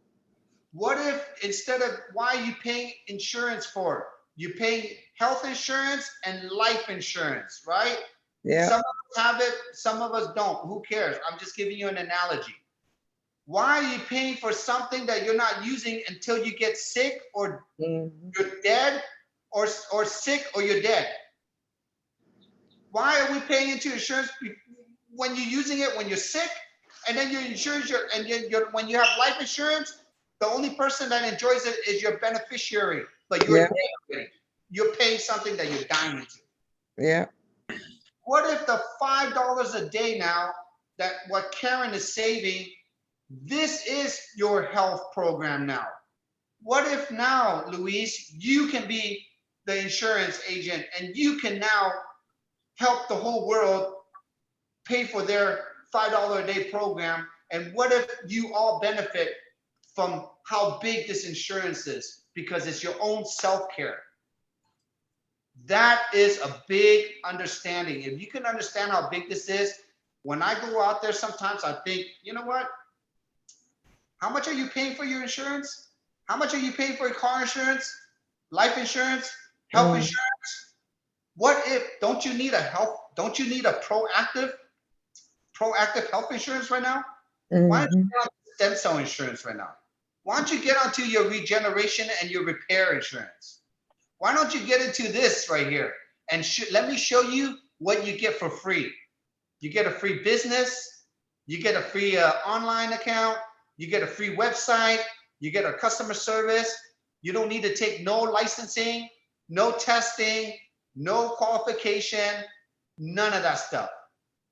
What if instead of why are you paying insurance for? You pay health insurance and life insurance, right? Yeah. Some of us have it, some of us don't. Who cares? I'm just giving you an analogy. Why are you paying for something that you're not using until you get sick or Mhm. you're dead or sick or you're dead? Why are we paying into insurance when you're using it when you're sick, and then your insurance, when you have life insurance, the only person that enjoys it is your beneficiary, but you're Yeah. dead already. You're paying something that you're dying into. Yeah. What if the $5 a day now that what Karen is saving, this is your health program now? What if now, Luis, you can be the insurance agent and you can now help the whole world pay for their $5 a day program? And what if you all benefit from how big this insurance is because it's your own self-care? That is a big understanding. If you can understand how big this is, when I go out there, sometimes I think, you know what? How much are you paying for your insurance? How much are you paying for your car insurance, life insurance, health Mm. insurance? What if, don't you need a proactive health insurance right now? Why don't you Mhm. get on stem cell insurance right now? Why don't you get onto your regeneration and your repair insurance? Why don't you get into this right here? And let me show you what you get for free. You get a free business, you get a free online account, you get a free website, you get a customer service. You don't need to take no licensing, no testing, no qualification, none of that stuff.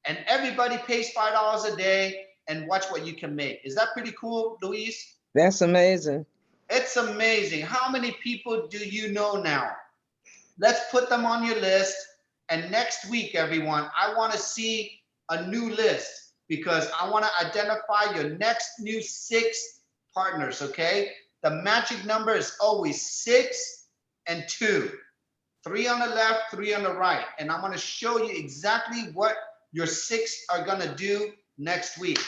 And everybody pays $5 a day, and watch what you can make. Is that pretty cool, Luis? That's amazing. It's amazing. How many people do you know now? Let's put them on your list. And next week, everyone, I want to see a new list because I want to identify your next new 6 partners, okay? The magic number is always 6 and 2. 3 on the left, 3 on the right. And I'm going to show you exactly what your 6 are going to do next week.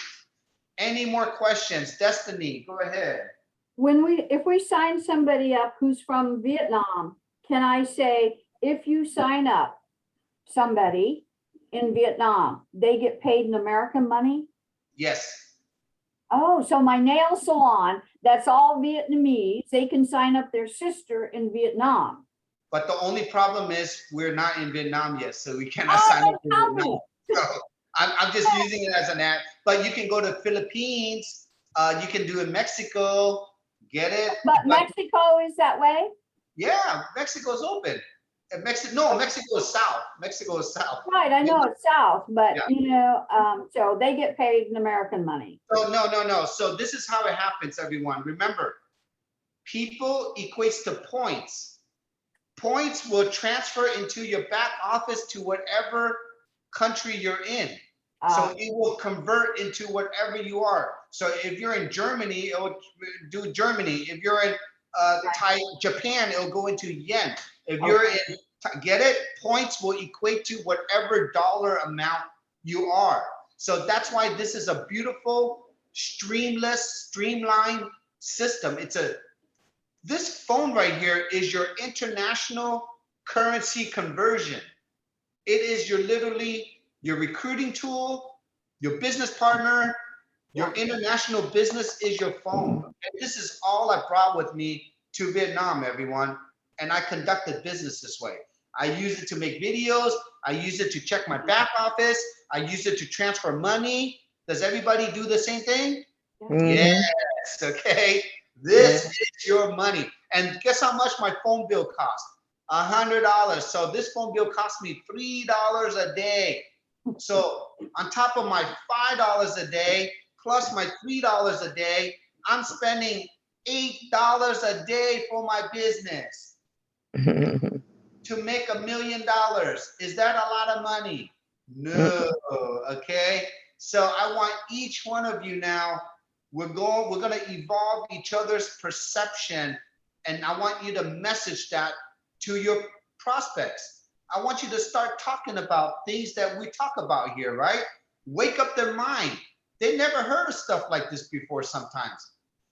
Any more questions? Destiny, go ahead. If we sign somebody up who's from Vietnam, can I say, if you sign up somebody in Vietnam, they get paid in American money? Yes. Oh, so my nail salon, that's all Vietnamese, they can sign up their sister in Vietnam. But the only problem is we're not in Vietnam yet, so we cannot sign up in Vietnam. So I'm just using it as an ad. But you can go to Philippines. You can do it in Mexico. Get it? But Mexico is that way? Yeah, Mexico's open. Mexico is south. Mexico is south. Right, I know it's south, but Yeah. so they get paid in American money. So no. So this is how it happens, everyone. Remember, people equates to points. Points will transfer into your back office to whatever country you're in. So it will convert into whatever you are. So if you're in Germany, it will do Germany. If you're in Japan, it'll go into yen. If you're in, get it? Points will equate to whatever dollar amount you are. So that's why this is a beautiful, streamlined system. This phone right here is your international currency conversion. It is literally your recruiting tool, your business partner, your international business is your phone. And this is all I brought with me to Vietnam, everyone. And I conducted business this way. I use it to make videos. I use it to check my back office. I use it to transfer money. Does everybody do the same thing? Mhm. Yes, okay. This is your money. And guess how much my phone bill cost? $100. So this phone bill cost me $3 a day. So on top of my $5 a day, plus my $3 a day, I'm spending $8 a day for my business to make $1 million. Is that a lot of money? No, okay. So I want each one of you now, we're gonna evolve each other's perception, and I want you to message that to your prospects. I want you to start talking about things that we talk about here, right? Wake up their mind. They never heard of stuff like this before sometimes.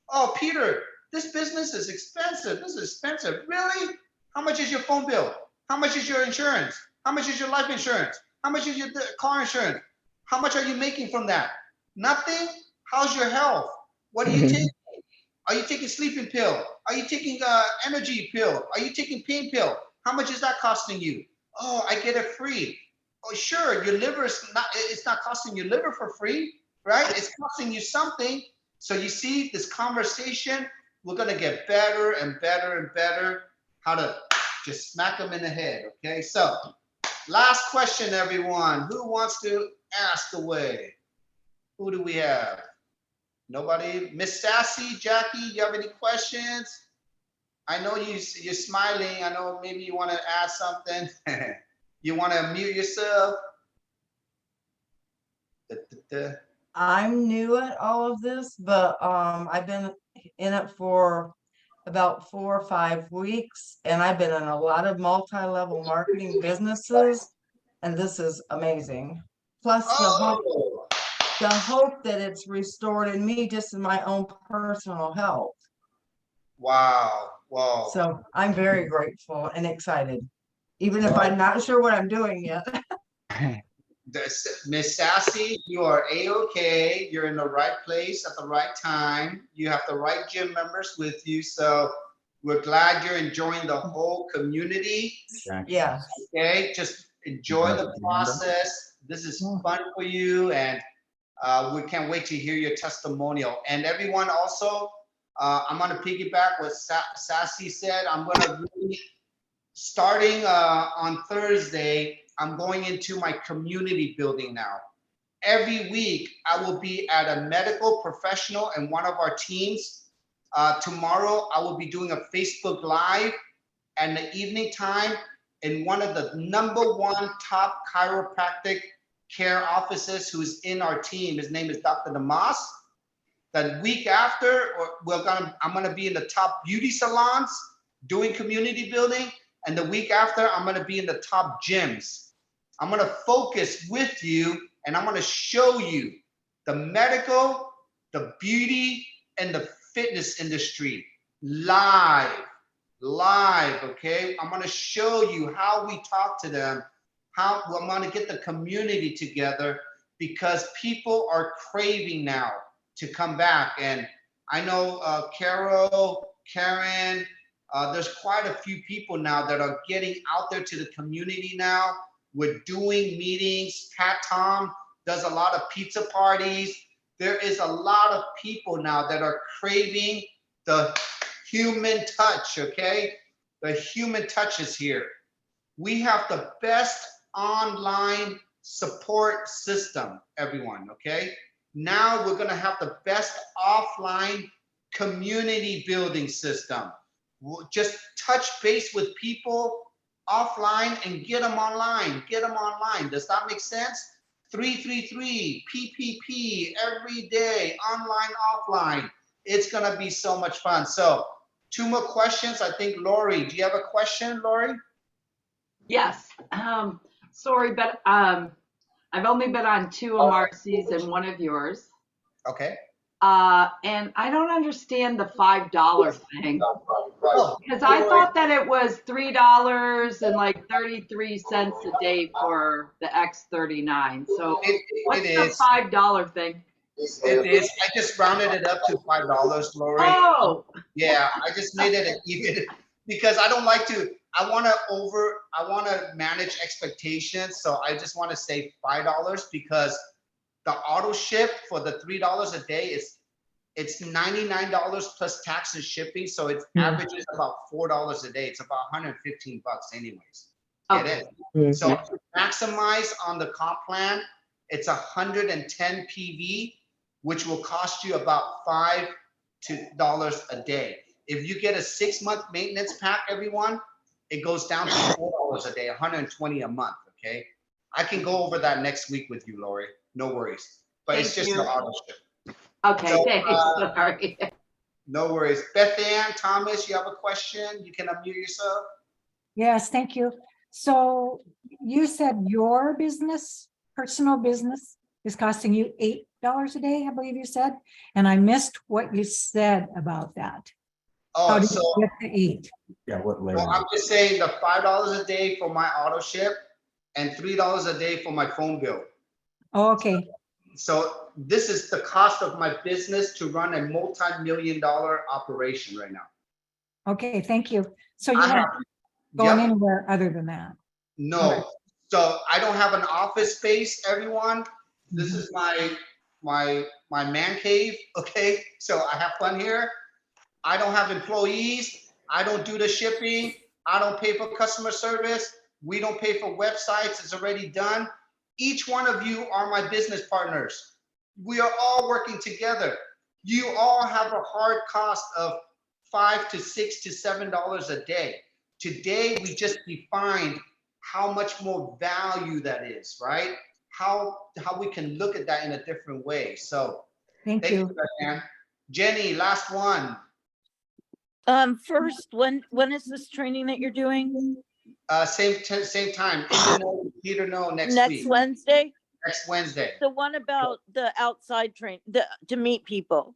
Oh, Peter, this business is expensive. This is expensive. Really? How much is your phone bill? How much is your insurance? How much is your life insurance? How much is your car insurance? How much are you making from that? Nothing? How's your health? What are you taking? Are you taking sleeping pill? Are you taking energy pill? Are you taking pain pill? How much is that costing you? Oh, I get it free. Oh, sure, your liver is not, it's not costing your liver for free, right? It's costing you something. So you see this conversation, we're gonna get better and better and better how to just smack them in the head, okay? So last question, everyone. Who wants to ask away? Who do we have? Nobody? Miss Sassy, Jackie, do you have any questions? I know you're smiling. I know maybe you want to ask something. You want to mute yourself? I'm new at all of this, but I've been in it for about 4 or 5 weeks, and I've been in a lot of multi-level marketing businesses, and this is amazing. Plus the hope that it's restored in me just in my own personal health. Wow. Wow. So I'm very grateful and excited, even if I'm not sure what I'm doing yet. Miss Sassy, you are A-okay. You're in the right place at the right time. You have the right gym members with you. So we're glad you're enjoying the whole community. Yeah. Okay, just enjoy the process. This is fun for you, and we can't wait to hear your testimonial. And everyone also, I'm gonna piggyback what Sassy said. I'm gonna really, starting on Thursday, I'm going into my community building now. Every week, I will be at a medical professional and one of our teams. Tomorrow, I will be doing a Facebook Live and the evening time in one of the #1 top chiropractic care offices who's in our team. His name is Dr. Damas. The week after, I'm gonna be in the top beauty salons doing community building. And the week after, I'm gonna be in the top gyms. I'm gonna focus with you, and I'm gonna show you the medical, the beauty, and the fitness industry live, okay? I'm gonna show you how we talk to them, how I'm gonna get the community together, because people are craving now to come back. And I know Carol, Karen, there's quite a few people now that are getting out there to the community now. We're doing meetings. Pat Tom does a lot of pizza parties. There is a lot of people now that are craving the human touch, okay? The human touch is here. We have the best online support system, everyone, okay? Now we're gonna have the best offline community building system. We'll just touch base with people offline and get them online. Does that make sense? 333 PPP every day, online, offline. It's gonna be so much fun. So 2 more questions. I think Lori, do you have a question, Lori? Yes. Sorry, but I've only been on 2 of Marcy's and 1 of yours. Okay. And I don't understand the $5 thing. Oh, Because I thought that it was $3 and like 33 cents a day for the X39. So it what's the is. $5 thing? It is. I just rounded it up to $5, Lori. Oh, Yeah, I just made it an even because I don't like to. I want to manage expectations, so I just want to say $5 because the auto ship for the $3 a day it's $99 plus tax and shipping, so it averages about $4 a day. It's about 115 bucks anyways. okay. It is. So to maximize on the comp plan, it's 110 PV, which will cost you about $5 a day. If you get a 6-month maintenance pack, everyone, it goes down to $4 a day, 120 a month. Okay, I can go over that next week with you, Lori. No worries. But it's Thank just you. the auto ship. Okay, So, thanks. Sorry. No worries. Beth Ann, Thomas, you have a question? You can unmute yourself. Yes, thank you. So you said your business, personal business, is costing you $8 a day, I believe you said, and I missed what you said about that. How Oh, did so you get to 8? Yeah, what well, layer? I'm just saying the $5 a day for my auto ship and $3 a day for my phone bill. Oh, okay, So this is the cost of my business to run a multi-million-dollar operation right now. okay, thank you. So you I weren't have, going yep, anywhere other than that? no. So I don't have an office space, everyone. This Mhm. is my man cave, okay? So I have fun here. I don't have employees. I don't do the shipping. I don't pay for customer service. We don't pay for websites. It's already done. Each one of you are my business partners. We are all working together. You all have a hard cost of $5 to $6 to $7 a day. Today, we just defined how much more value that is, right? How we can look at that in a different way. So Thank you. Diane. Jenny, last one. First, when is this training that you're doing? Same time. In the know, Peter know next Next week. Wednesday? Next Wednesday. The one about the outside to meet people.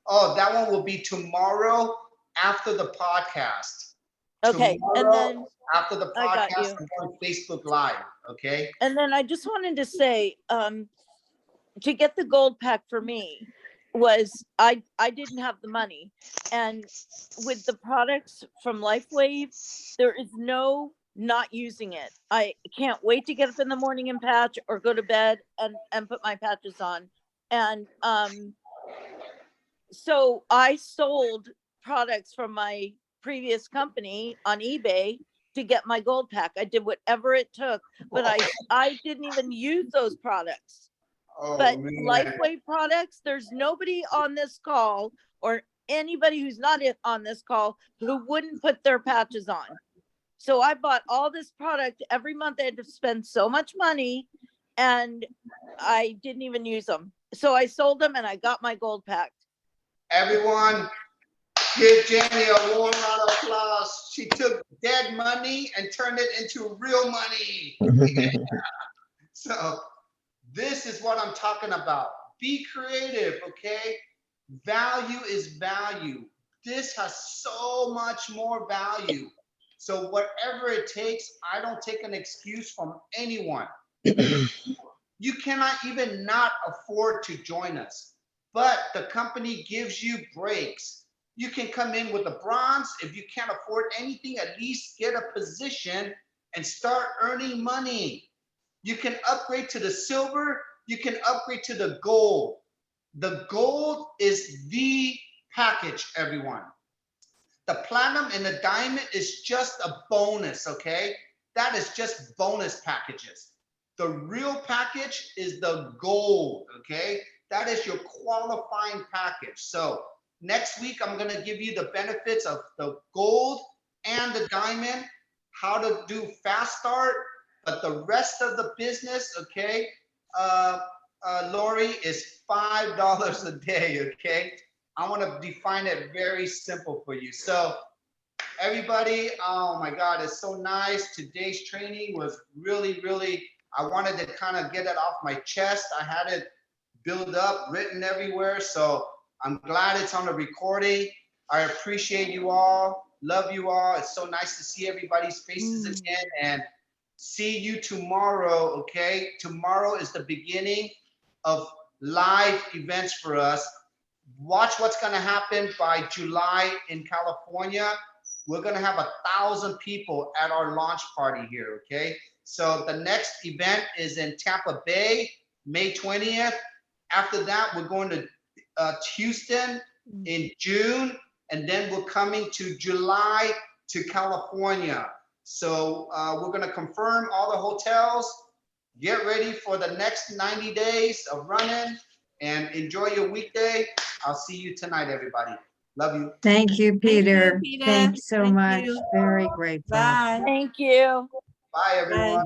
Oh, that one will be tomorrow after the podcast. Okay, Tomorrow, and then after the I got podcast, you. I'm on Facebook Live. Okay. And then I just wanted to say, to get the gold pack for me was I didn't have the money, and with the products from Lifewave, there is no not using it. I can't wait to get up in the morning and patch or go to bed and put my patches on. And so I sold products from my previous company on eBay to get my gold pack. I did whatever it took, but I didn't even use those products. Oh, But man. Lifewave products, there's nobody on this call or anybody who's not on this call who wouldn't put their patches on. So I bought all this product every month. I had to spend so much money and I didn't even use them. So I sold them and I got my gold pack. Everyone, give Jenny a warm round of applause. She took dead money and turned it into real money. So this is what I'm talking about. Be creative, okay? Value is value. This has so much more value. So whatever it takes, I don't take an excuse from anyone. You cannot even not afford to join us, but the company gives you breaks. You can come in with a bronze. If you can't afford anything, at least get a position and start earning money. You can upgrade to the silver. You can upgrade to the gold. The gold is the package, everyone. The platinum and the diamond is just a bonus, okay? That is just bonus packages. The real package is the gold, okay? That is your qualifying package. So next week, I'm gonna give you the benefits of the gold and the diamond, how to do fast start, but the rest of the business, okay, Lori, is $5 a day, okay? I wanna define it very simple for you. So everybody, oh my God, it's so nice. Today's training was really, really, I wanted to kind of get it off my chest. I had it built up, written everywhere. So I'm glad it's on the recording. I appreciate you all. Love you all. It's so nice to see everybody's faces again, and see you tomorrow, okay? Tomorrow is the beginning of live events for us. Watch what's gonna happen by July in California. We're gonna have 1,000 people at our launch party here, okay? So the next event is in Tampa Bay, May 20th. After that, we're going to Houston in June, and then we're coming to July to California. So we're gonna confirm all the hotels. Get ready for the next 90 days of running, and enjoy your weekday. I'll see you tonight, everybody. Love you. Thank you, Peter. Peter. Thanks so Thank much. you. Very grateful. Bye. Thank you. Bye, everyone.